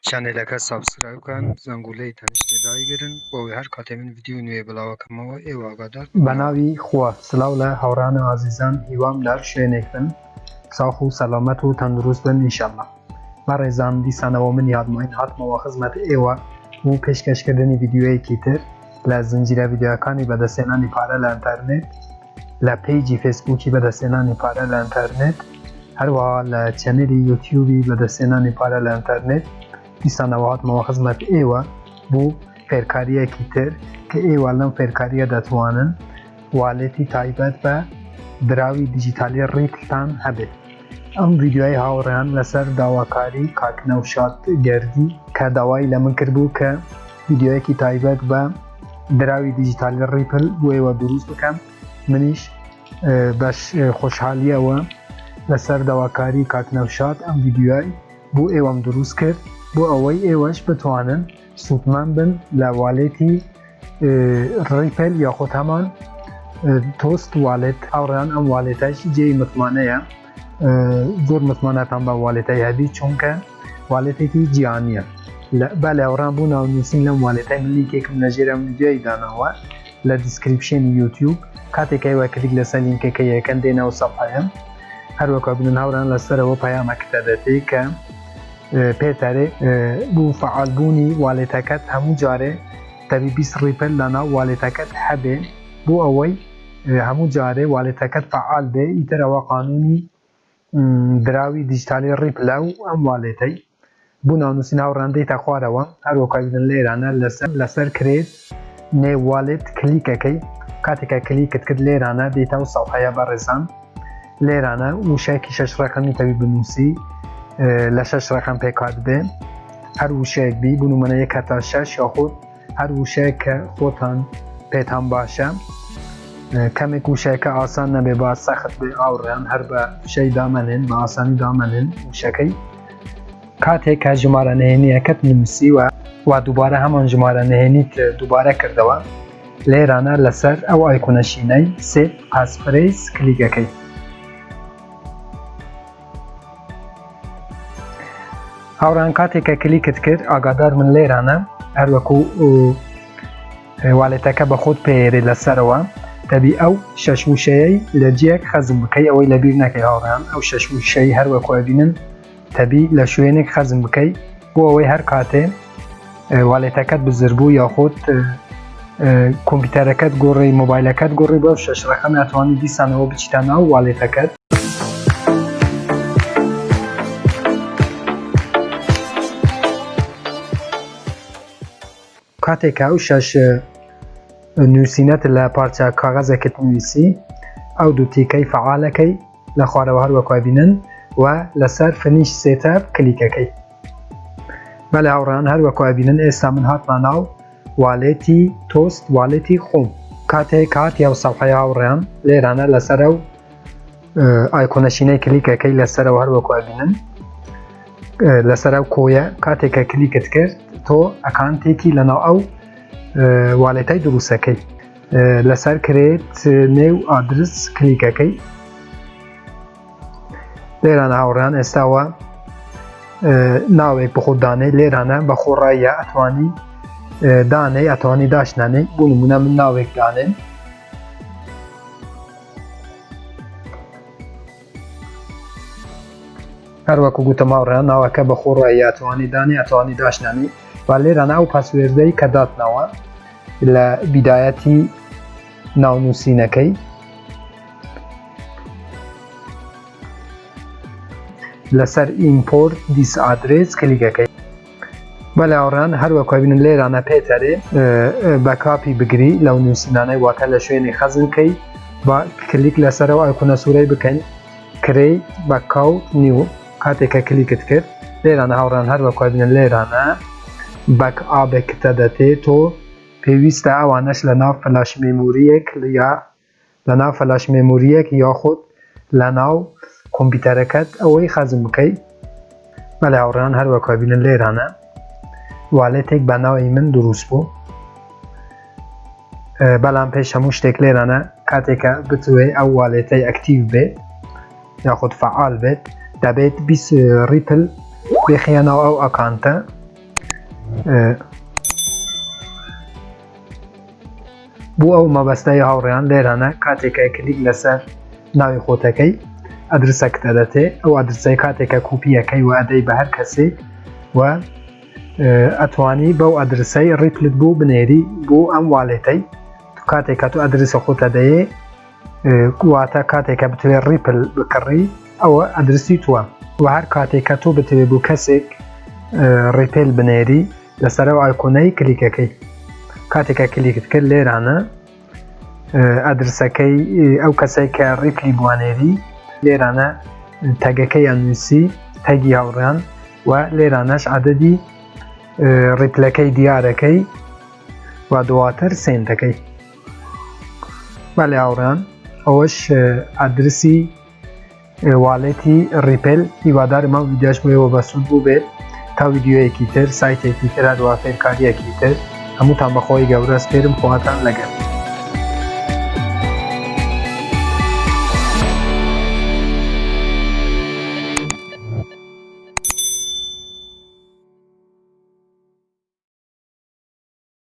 چەنێلەکە سابسکرایب بکەن زەنگولەی تەنیشتێ دایگرن بۆ ئەوەی هەر کاتێ من ڤیدیو نوێ بڵاوەکەمەوە ئێوە ئاگادار بە ناوی خوا سلااو لە هاوڕان و عزیزان هیوام لەر شوێنێک بن ساخ و سەلامەت و تەندروست بن ئینشەڵڵا بەڕێزان دیسانەوە من یادماین هاتمەوە خزمەت ئێوە و پێشکەشکردنی ڤیدیۆیەکی تر لە زنجیرە ڤیدیۆەکانی بەدەستێنانی پارە لە ئینتەرنێت لە پیجی فێسبووکی بەدەستێنانی پارە لە ئینتەرنێت هەروەها لە چەنێلی یوتیوبی بەدەستێنانی پارە لە ئینتەرنێت دیسانەوە هاتمەوە خزمەت ئێوە بوو فێرکاریەکی تر کە ئێوە لەم فێرکاریە دەتوانن والێتی تایبەت بە دراوی دیجیتاڵی ڕیپێڵتان هەبێت. ئەم ڤیدیۆی هاوڕێیان لەسەر داواکاری کاکنەوشاد گەردی کە داوای لە من کردبوو کە ڤیدیۆیەکی تایبەت بە دراوی دیجیتاڵی ڕیپێڵ بۆ ئێوە دروست بکەم. منیش بەش خۆشحالیەوە لەسەر داواکاری کاکنەوشاد ئەم ڤیدیۆی بۆ ئێوەم دروست کرد بۆ ئەوەی ئێوەش بتوانن سوودمەند بن لە والێتی ڕیپێڵ یاخۆت هەمان تۆست والێت. هاوڕێیان ئەم والێتایشی جێی متمانەیە، زۆر متمانەتان بە والێتای هەبی چونکە والێتێکی جیهانیە. بەڵێ هاوڕێیان بوو ناونووسین لەم والێتای من لیnkێکم لەژێر ئەم ڤیدیۆی داناوە لە دیسکریپشنی یوتیوب کاتێک ئێوە کلیک لەسەر لیnkەکە یەکەن دێنەوە سەفحەیە هەروەکو بنن هاوڕێیان لەسەرەوە پەیامەکە دەدەتێ کە پێتەرێ بوو فعالبوونی والێتەکەت هەموو جارێ تەبی 20 ڕیپێڵ لەناو والێتەکەت هەبێ بۆ ئەوەی هەموو جارێ والێتەکەت فعال بێ ئیترەوە قانونی دراوی دیجیتاڵی ڕیپێڵە و ئەم والێتەی بوو ناونووسین هاوڕێیان دەیتە خوارەوە هەروەکو بنن لێرانە لەسەر کرێت نێ والێت کلیکەکەی کاتێکە کلیکت کرد لێرانە دێتەوە سەفحەیە بەڕێزان لێرانە وشەیەکی 6 ڕەقەمی تەوی بنووسی لە 6 ڕەقەم پێکات بێ هەر وشەیەک بی بنومەنە 1 تا 6 یاخود هەر وشەیەک کە خۆتان پێتان باشە کەمێک وشەیەکە ئاسان نەبێ با سەخت بێ ئاوڕێیان هەر بە شەی دامەنێن بە ئاسانی دامەنێن وشەکەی کاتێک کە ژمارە نهێنیەکەت نووسی و دووبارە هەمان ژمارە نهێنیت دووبارە کردەوە لێرانە لەسەر ئەو ئایکۆنەشینەی سێت پاسفرێز کلیکەکەی هاوڕێیان کاتێکە کلیکت کرد ئاگادار من لێرانە هەروەکو والێتەکە بە خۆت پێێرێ لەسەرەوە تەبی ئەو شەش وشەیەی لە جیەک خەزم بکەی ئەوەی لەبیر نەکەی هاوڕێیان ئەو شەش وشەی هەروەکو بینن تەبی لە شوێنێک خەزم بکەی بۆ ئەوەی هەر کاتێ والێتەکەت بزربوو یاخۆت کۆمپیوتەرەکەت گۆڕی مۆبایلەکەت گۆڕی بۆ شەش ڕەقەم ناتوانانی دیسانەوە بچیتە ناو والێتەکەت کاتێکە ئەو شەش نووسینەت لە پارچە کاغەزێکت نوویسی ئەو دوو تیکەی فعالەکەی لە خوارەوە هەروەکو بینن و لەسەر فنیش سێتەپ کلیکەکەی. بەڵێ هاوڕێیان هەروەکو بینن ئێستا من هاتمە ناو والێتی تۆست والێتی خۆم کاتێک هاتی ئەو سەفحەیە هاوڕێیان لێرانە لەسەر ئەو ئایکۆنەشینەی کلیکەکەی لەسەرەوە هەروەکو بینن لەسەر ئەو کۆیە کاتێکە کلیکت کرد تۆ ئەکانتێکی لەناو ئەو والێتای دروستەکەی لەسەر کرێت نێو ئادرس کلیکەکەی لێرانە هاوڕێیان ئێستاوە ناوێک بخۆ دانەی لێرانە بە خۆڕاییە ئەتوانی دانەی ئەتوانی داشنانەی بۆ نمونە من ناوێک دانێن هەروەکو گوتم هاوڕێیان ناوەکە بە خۆڕاییە ئەتوانی دانی ئەتوانی داشنانی و لێرانە ئەو پاسوێردەی کە داتنەوە لە بیدایەتی ناونووسینەکەی لەسەر ئیمپۆرت دیس ئادرێس کلیکەکەی. بەڵێ هاوڕێیان هەروەکو بینن لێرانە پێتەرێ بە کاپی بگری لەو نووسینانەی واتە لە شوێنی خەزمکەی با کلیک لەسەرەوە ئایکۆنە سوورەی بکەین کرێ بە کاوت نیو کاتێکە کلیکت کرد لێرانە هاوڕێیان هەروەکو بینن لێرانە بەک ئابێکتە دەتێت تۆ پێویستە ئەوانەش لە ناو فلاش مێموریەک یا لە ناو فلاش مێموریەک یاخود لە ناو کۆمپیوتەرەکەت ئەوەی خەزم بکەی. بەڵێ هاوڕێیان هەروەکو بینن لێرانە والێتێک بە ناوی من دروست بوو بەڵام پێش هەموو شتێک لێرانە کاتێکە بتوێ ئەو والێتەی ئەکتیڤ بێت یاخود فعال بێت دەبێت 20 ڕیپێڵ بێخیانەوە ئەو ئەکانتە بۆ ئەو مەبەستەی هاوڕێیان لێرانە کاتێکە کلیک لەسەر ناوی خۆتەکەی ئەدرسەکە دەدەتێ ئەو ئەدرسەی کاتێکە کوپیەکەی و ئەدەی بە هەر کەسێک و ئەتوانی بەو ئەدرسەی ڕیپلت بۆ بنێری بۆ ئەم واڵێتەی کاتێکە تو ئەدرسە خۆتە دەیە واتە کاتێکە بتوێت ڕیپل بکڕی ئەوە ئەدرسی تووە و هەر کاتێکە تۆ بتوێت بۆ کەسێک ڕیپێل بنێری لەسەرەوە ئایکۆنەی کلیکەکەی کاتێکە کلیکت کرد لێرانە ئەدرسەکەی ئەو کەسەی کە ڕیپلی بوانێری لێرانە تەگەکەی ئەنووسی تەگی هاوڕێیان و لێرانەش عەدەدی ڕیپلەکەی دیارەکەی و دواتر سێنتەکەی. بەڵێ هاوڕێیان ئەوەش ئەدرسی واڵێتی ڕیپێل هیوادارم ئەم ڤیدیۆش بۆ بەسوود بوو بێت تا ڤیدیۆیەکی تر سایتێکی تر هەروە فێرکاریەکی تر هەمووتان بەخۆی گەورە سپێرم خۆتان لەگەڵ.